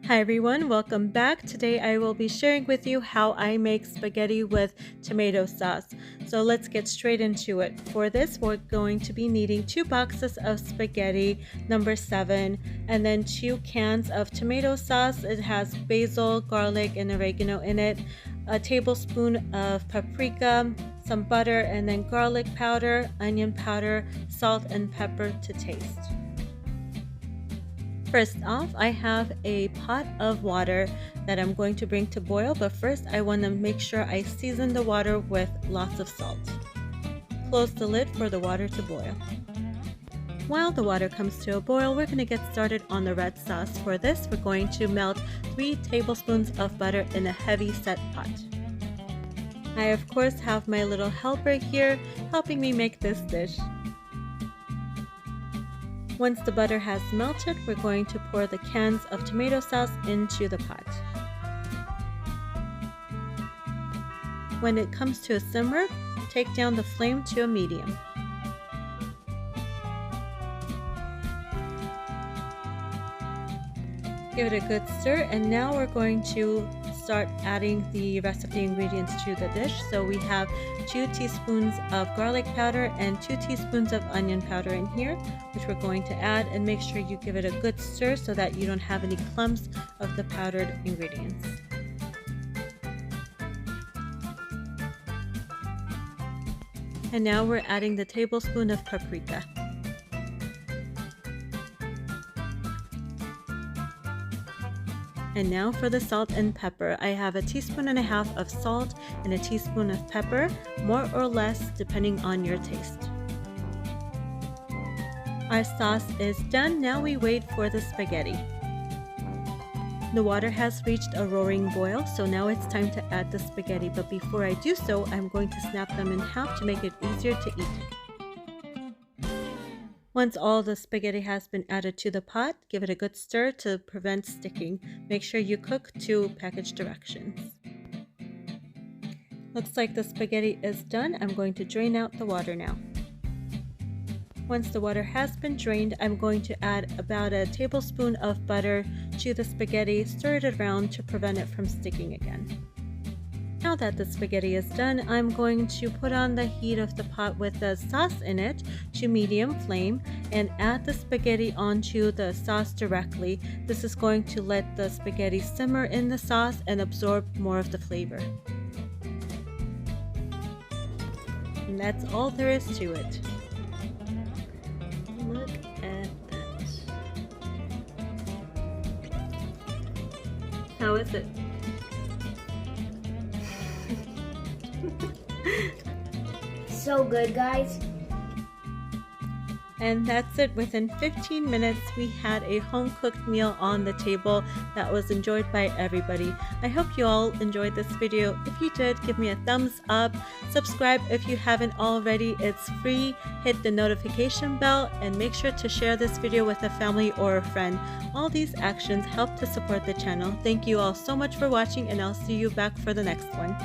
Hi everyone, welcome back. Today I will be sharing with you how I make spaghetti with tomato sauce. So let's get straight into it. For this, we're going to be needing 2 boxes of spaghetti, number 7, and then 2 cans of tomato sauce. It has basil, garlic, and oregano in it, a tablespoon of paprika, some butter, and then garlic powder, onion powder, salt, and pepper to taste. First off, I have a pot of water that I'm going to bring to boil, but first I want to make sure I season the water with lots of salt. Close the lid for the water to boil. While the water comes to a boil, we're going to get started on the red sauce. For this, we're going to melt 3 tablespoons of butter in a heavy set pot. I of course have my little helper here helping me make this dish. Once the butter has melted, we're going to pour the cans of tomato sauce into the pot. When it comes to a simmer, take down the flame to a medium. Give it a good stir, and now we're going to start adding the rest of the ingredients to the dish. So we have 2 teaspoons of garlic powder and 2 teaspoons of onion powder in here, which we're going to add, and make sure you give it a good stir so that you don't have any clumps of the powdered ingredients. And now we're adding the tablespoon of paprika. And now for the salt and pepper. I have a teaspoon and a half of salt and a teaspoon of pepper, more or less depending on your taste. Our sauce is done. Now we wait for the spaghetti. The water has reached a roaring boil, so now it's time to add the spaghetti. But before I do so, I'm going to snap them in half to make it easier to eat. Once all the spaghetti has been added to the pot, give it a good stir to prevent sticking. Make sure you cook to package directions. Looks like the spaghetti is done. I'm going to drain out the water now. Once the water has been drained, I'm going to add about a tablespoon of butter to the spaghetti, stir it around to prevent it from sticking again. Now that the spaghetti is done, I'm going to put on the heat of the pot with the sauce in it to medium flame and add the spaghetti onto the sauce directly. This is going to let the spaghetti simmer in the sauce and absorb more of the flavor. And that's all there is to it. Look at that. How is it? So good, guys. And that's it. Within 15 minutes, we had a home-cooked meal on the table that was enjoyed by everybody. I hope you all enjoyed this video. If you did, give me a thumbs up. Subscribe if you haven't already. It's free. Hit the notification bell and make sure to share this video with a family or a friend. All these actions help to support the channel. Thank you all so much for watching, and I'll see you back for the next one.